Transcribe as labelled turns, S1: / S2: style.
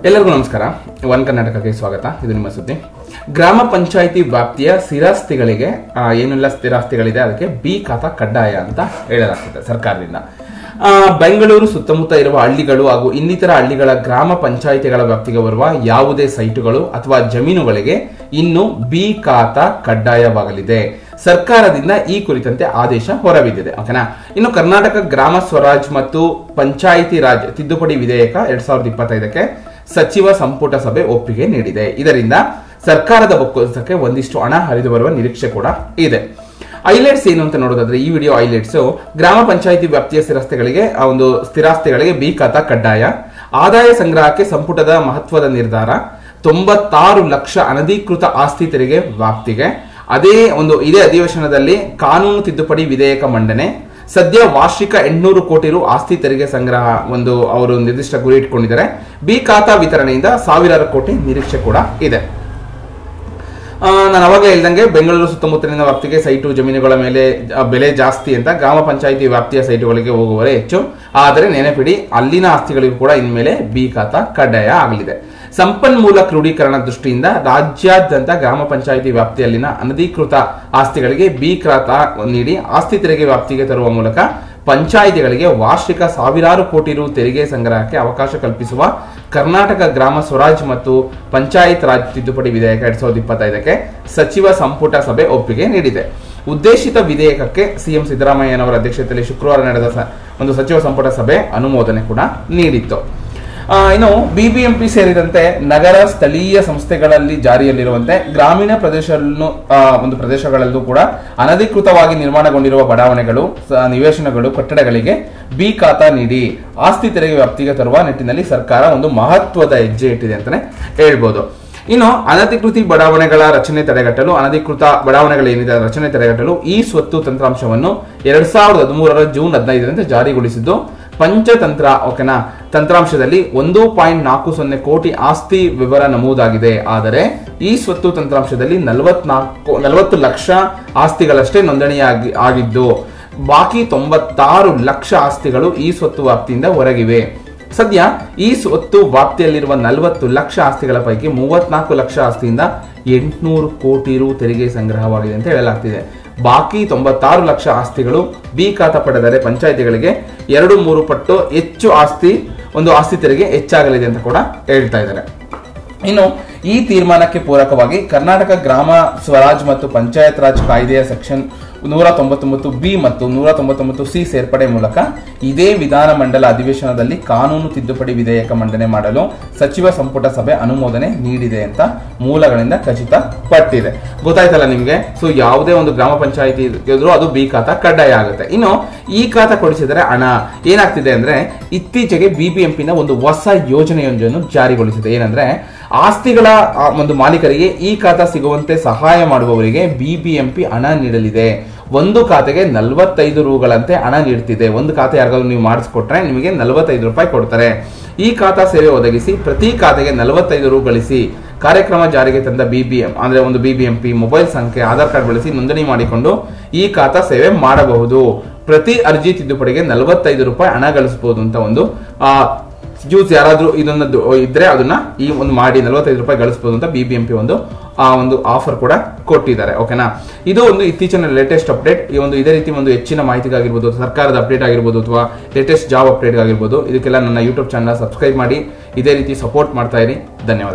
S1: ಎಲ್ಲರಿಗೂ ನಮಸ್ಕಾರ. ಒನ್ ಕರ್ನಾಟಕಕ್ಕೆ ಸ್ವಾಗತ. ಇದು ನಿಮ್ಮ ಸುದ್ದಿ. ಗ್ರಾಮ ಪಂಚಾಯಿತಿ ವ್ಯಾಪ್ತಿಯ ಸ್ಥಿರಾಸ್ತಿಗಳಿಗೆ ಏನೆಲ್ಲ ಸ್ಥಿರಾಸ್ತಿಗಳಿದೆ ಅದಕ್ಕೆ ಬಿ ಖಾತಾ ಕಡ್ಡಾಯ ಅಂತ ಹೇಳಲಾಗ್ತದೆ ಸರ್ಕಾರದಿಂದ. ಬೆಂಗಳೂರು ಸುತ್ತಮುತ್ತ ಇರುವ ಹಳ್ಳಿಗಳು ಹಾಗೂ ಇನ್ನಿತರ ಹಳ್ಳಿಗಳ ಗ್ರಾಮ ಪಂಚಾಯಿತಿಗಳ ವ್ಯಾಪ್ತಿಗೆ ಬರುವ ಯಾವುದೇ ಸೈಟುಗಳು ಅಥವಾ ಜಮೀನುಗಳಿಗೆ ಇನ್ನು ಬಿ ಖಾತಾ ಕಡ್ಡಾಯವಾಗಲಿದೆ. ಸರ್ಕಾರದಿಂದ ಈ ಕುರಿತಂತೆ ಆದೇಶ ಹೊರಬಿದ್ದಿದೆ. ಓಕೆನಾ. ಇನ್ನು ಕರ್ನಾಟಕ ಗ್ರಾಮ ಸ್ವರಾಜ್ ಮತ್ತು ಪಂಚಾಯಿತಿ ರಾಜ್ ತಿದ್ದುಪಡಿ ವಿಧೇಯಕ 2025ಕ್ಕೆ ಸಚಿವ ಸಂಪುಟ ಸಭೆ ಒಪ್ಪಿಗೆ ನೀಡಿದೆ. ಇದರಿಂದ ಸರ್ಕಾರದ ಬೊಕ್ಕಸಕ್ಕೆ ಒಂದಿಷ್ಟು ಹಣ ಹರಿದು ಬರುವ ನಿರೀಕ್ಷೆ ಕೂಡ ಇದೆ. ಹೈಲೈಟ್ಸ್ ಏನು ಅಂತ ನೋಡೋದಾದ್ರೆ ಈ ವಿಡಿಯೋ ಹೈಲೈಟ್ಸ್: ಗ್ರಾಮ ಪಂಚಾಯಿತಿ ವ್ಯಾಪ್ತಿಯ ಸ್ಥಿರಾಸ್ತಿಗಳಿಗೆ ಬಿ ಖಾತಾ ಕಡ್ಡಾಯ, ಆದಾಯ ಸಂಗ್ರಹಕ್ಕೆ ಸಂಪುಟದ ಮಹತ್ವದ ನಿರ್ಧಾರ, 96 ಲಕ್ಷ ಅನಧಿಕೃತ ಆಸ್ತಿ ತೆರಿಗೆ ವ್ಯಾಪ್ತಿಗೆ, ಇದೇ ಅಧಿವೇಶನದಲ್ಲಿ ಕಾನೂನು ತಿದ್ದುಪಡಿ ವಿಧೇಯಕ ಮಂಡನೆ, ಸದ್ಯ ವಾರ್ಷಿಕ 800 ಕೋಟಿ ರು ಆಸ್ತಿ ತೆರಿಗೆ ಸಂಗ್ರಹ ಅವರು ನಿರ್ದಿಷ್ಟ ಗುರಿ ಇಟ್ಕೊಂಡಿದ್ದಾರೆ. ಬಿ ಖಾತಾ ವಿತರಣೆಯಿಂದ ಸಾವಿರಾರು ಕೋಟಿ ನಿರೀಕ್ಷೆ ಕೂಡ ಇದೆ. ನಾನು ಅವಾಗ ಹೇಳ್ದಂಗೆ ಬೆಂಗಳೂರು ಸುತ್ತಮುತ್ತಲಿನ ವ್ಯಾಪ್ತಿಗೆ ಸೈಟು ಜಮೀನುಗಳ ಮೇಲೆ ಬೆಲೆ ಜಾಸ್ತಿ ಅಂತ ಗ್ರಾಮ ಪಂಚಾಯಿತಿ ವ್ಯಾಪ್ತಿಯ ಸೈಟುಗಳಿಗೆ ಹೋಗುವವರೇ ಹೆಚ್ಚು. ಆದರೆ ನೆನಪಿಡಿ, ಅಲ್ಲಿನ ಆಸ್ತಿಗಳಿಗೂ ಕೂಡ ಇನ್ಮೇಲೆ ಬಿ ಖಾತಾ ಕಡ್ಡಾಯ ಆಗಲಿದೆ. ಸಂಪನ್ಮೂಲ ಕ್ರೋಢೀಕರಣ ದೃಷ್ಟಿಯಿಂದ ರಾಜ್ಯಾದ್ಯಂತ ಗ್ರಾಮ ಪಂಚಾಯಿತಿ ವ್ಯಾಪ್ತಿಯಲ್ಲಿನ ಅನಧಿಕೃತ ಆಸ್ತಿಗಳಿಗೆ ಬಿ ಖಾತಾ ನೀಡಿ ಆಸ್ತಿ ತೆರಿಗೆ ವ್ಯಾಪ್ತಿಗೆ ತರುವ ಮೂಲಕ ಪಂಚಾಯಿತಿಗಳಿಗೆ ವಾರ್ಷಿಕ ಸಾವಿರಾರು ಕೋಟಿ ರು ತೆರಿಗೆ ಸಂಗ್ರಹಕ್ಕೆ ಅವಕಾಶ ಕಲ್ಪಿಸುವ ಕರ್ನಾಟಕ ಗ್ರಾಮ ಸ್ವರಾಜ್ ಮತ್ತು ಪಂಚಾಯತ್ ರಾಜ್ ತಿದ್ದುಪಡಿ ವಿಧೇಯಕ 2025ಕ್ಕೆ ಸಚಿವ ಸಂಪುಟ ಸಭೆ ಒಪ್ಪಿಗೆ ನೀಡಿದೆ. ಉದ್ದೇಶಿತ ವಿಧೇಯಕಕ್ಕೆ ಸಿಎಂ ಸಿದ್ದರಾಮಯ್ಯನವರ ಅಧ್ಯಕ್ಷತೆಯಲ್ಲಿ ಶುಕ್ರವಾರ ನಡೆದ ಸಚಿವ ಸಂಪುಟ ಸಭೆ ಅನುಮೋದನೆ ಕೂಡ ನೀಡಿತ್ತು. ಇನ್ನು ಬಿಬಿಎಂಪಿ ಸೇರಿದಂತೆ ನಗರ ಸ್ಥಳೀಯ ಸಂಸ್ಥೆಗಳಲ್ಲಿ ಜಾರಿಯಲ್ಲಿರುವಂತೆ ಗ್ರಾಮೀಣ ಪ್ರದೇಶಗಳಲ್ಲೂ ಕೂಡ ಅನಧಿಕೃತವಾಗಿ ನಿರ್ಮಾಣಗೊಂಡಿರುವ ಬಡಾವಣೆಗಳು, ನಿವೇಶನಗಳು, ಕಟ್ಟಡಗಳಿಗೆ ಬಿ ಖಾತಾ ನೀಡಿ ಆಸ್ತಿ ತೆರಿಗೆ ವ್ಯಾಪ್ತಿಗೆ ತರುವ ನಿಟ್ಟಿನಲ್ಲಿ ಸರ್ಕಾರ ಒಂದು ಮಹತ್ವದ ಹೆಜ್ಜೆ ಇಟ್ಟಿದೆ ಅಂತಾನೆ ಹೇಳ್ಬೋದು. ಇನ್ನು ಅನಧಿಕೃತ ಬಡಾವಣೆಗಳ ರಚನೆ ತಡೆಗಟ್ಟಲು ಈ ಸ್ವತ್ತು ತಂತ್ರಾಂಶವನ್ನು 2013 ಜೂನ್ 15ರಂದು ಜಾರಿಗೊಳಿಸಿದ್ದು, ಪಂಚತಂತ್ರ ತಂತ್ರಾಂಶದಲ್ಲಿ 1.40 ಕೋಟಿ ಆಸ್ತಿ ವಿವರ ನಮೂದಾಗಿದೆ. ಆದರೆ ಈ ಸ್ವತ್ತು ತಂತ್ರಾಂಶದಲ್ಲಿ 40 ಲಕ್ಷ ಆಸ್ತಿಗಳಷ್ಟೇ ನೋಂದಣಿಯಾಗಿದ್ದು, ಬಾಕಿ 96 ಲಕ್ಷ ಆಸ್ತಿಗಳು ಈ ಸ್ವತ್ತು ವ್ಯಾಪ್ತಿಯಿಂದ ಹೊರಗಿವೆ. ಸದ್ಯ ಈ ಸ್ವತ್ತು ವ್ಯಾಪ್ತಿಯಲ್ಲಿರುವ 40 ಲಕ್ಷ ಆಸ್ತಿಗಳ ಪೈಕಿ 34 ಲಕ್ಷ ಆಸ್ತಿಯಿಂದ 800 ಕೋಟಿ ರು ತೆರಿಗೆ ಸಂಗ್ರಹವಾಗಿದೆ ಅಂತ ಹೇಳಲಾಗ್ತಿದೆ. ಬಾಕಿ 96 ಲಕ್ಷ ಆಸ್ತಿಗಳು ಬಿ ಖಾತಾ ಪಡೆದರೆ ಪಂಚಾಯಿತಿಗಳಿಗೆ 2-3 ಪಟ್ಟು ಹೆಚ್ಚು ಆಸ್ತಿ ತೆರಿಗೆ ಹೆಚ್ಚಾಗಲಿದೆ ಅಂತ ಕೂಡ ಹೇಳ್ತಾ ಇದ್ದಾರೆ. ಇನ್ನು ಈ ತೀರ್ಮಾನಕ್ಕೆ ಪೂರಕವಾಗಿ ಕರ್ನಾಟಕ ಗ್ರಾಮ ಸ್ವರಾಜ್ ಮತ್ತು ಪಂಚಾಯತ್ ರಾಜ್ ಕಾಯ್ದೆಯ ಸೆಕ್ಷನ್ 199 ಮತ್ತು 199 ಸೇರ್ಪಡೆ ಮೂಲಕ ಇದೇ ವಿಧಾನಮಂಡಲ ಅಧಿವೇಶನದಲ್ಲಿ ಕಾನೂನು ತಿದ್ದುಪಡಿ ವಿಧೇಯಕ ಮಂಡನೆ ಮಾಡಲು ಸಚಿವ ಸಂಪುಟ ಸಭೆ ಅನುಮೋದನೆ ನೀಡಿದೆ ಅಂತ ಮೂಲಗಳಿಂದ ಖಚಿತಪಟ್ಟಿದೆ. ಗೊತ್ತಾಯ್ತಲ್ಲ ನಿಮ್ಗೆ. ಸೊ ಯಾವುದೇ ಒಂದು ಗ್ರಾಮ ಪಂಚಾಯಿತಿ ಇದ್ರೂ ಅದು ಬಿ ಖಾತಾ ಕಡ್ಡಾಯ ಆಗುತ್ತೆ. ಇನ್ನು ಈ ಖಾತಾ ಕೊಡಿಸಿದರೆ ಹಣ ಏನಾಗ್ತಿದೆ ಅಂದ್ರೆ, ಇತ್ತೀಚೆಗೆ ಬಿಬಿಎಂಪಿನ ಒಂದು ಹೊಸ ಯೋಜನೆಯೊಂದನ್ನು ಜಾರಿಗೊಳಿಸಿದೆ. ಏನಂದ್ರೆ, ಆಸ್ತಿಗಳ ಮಾಲೀಕರಿಗೆ ಈ ಖಾತಾ ಸಿಗುವಂತೆ ಸಹಾಯ ಮಾಡುವವರಿಗೆ ಬಿಬಿಎಂಪಿ ಹಣ ನೀಡಲಿದೆ. ಒಂದು ಖಾತೆಗೆ 45 ರೂಗಳಂತೆ ಹಣ ನೀಡುತ್ತಿದೆ. ಒಂದು ಖಾತೆ ಯಾರಿಗಾದ್ರೂ ನೀವು ಮಾಡಿಸ್ಕೊಟ್ರೆ ನಿಮಗೆ 45 ರೂಪಾಯಿ ಕೊಡ್ತಾರೆ. ಈ ಖಾತಾ ಸೇವೆ ಒದಗಿಸಿ ಪ್ರತಿ ಖಾತೆಗೆ 45 ರು ಗಳಿಸಿ ಕಾರ್ಯಕ್ರಮ ಜಾರಿಗೆ ತಂದ ಬಿಬಿಎಂಪಿ ಮೊಬೈಲ್ ಸಂಖ್ಯೆ, ಆಧಾರ್ ಕಾರ್ಡ್ ಬಳಸಿ ನೋಂದಣಿ ಮಾಡಿಕೊಂಡು ಈ ಖಾತಾ ಸೇವೆ ಮಾಡಬಹುದು. ಪ್ರತಿ ಅರ್ಜಿ ತಿದ್ದುಪಡಿಗೆ 45 ರೂಪಾಯಿ ಹಣ ಗಳಿಸಬಹುದು ಅಂತ ಯಾರಾದ್ರೂ ಇದನ್ನ ಇದ್ರೆ ಅದನ್ನ ಮಾಡಿ 45 ರೂಪಾಯಿ ಗಳಿಸಬಹುದು ಅಂತ ಬಿಬಿಎಂಪಿ ಒಂದು ಆಫರ್ ಕೂಡ ಕೊಟ್ಟಿದ್ದಾರೆ. ಓಕೆನಾ. ಇದು ಇತ್ತೀಚಿನ ಲೇಟೆಸ್ಟ್ ಅಪ್ಡೇಟ್. ಇದೇ ರೀತಿ ಹೆಚ್ಚಿನ ಮಾಹಿತಿಗಾಗಿರ್ಬೋದು, ಸರ್ಕಾರದ ಅಪ್ಡೇಟ್ ಆಗಿರ್ಬೋದು, ಅಥವಾ ಲೇಟೆಸ್ಟ್ ಜಾಬ್ ಅಪ್ಡೇಟ್ ಆಗಿರ್ಬೋದು, ಇದಕ್ಕೆಲ್ಲ ನನ್ನ ಯೂಟ್ಯೂಬ್ ಚಾನಲ್ ಸಬ್ಸ್ಕ್ರೈಬ್ ಮಾಡಿ ಇದೇ ರೀತಿ ಸಪೋರ್ಟ್ ಮಾಡ್ತಾ ಇರಿ. ಧನ್ಯವಾದ.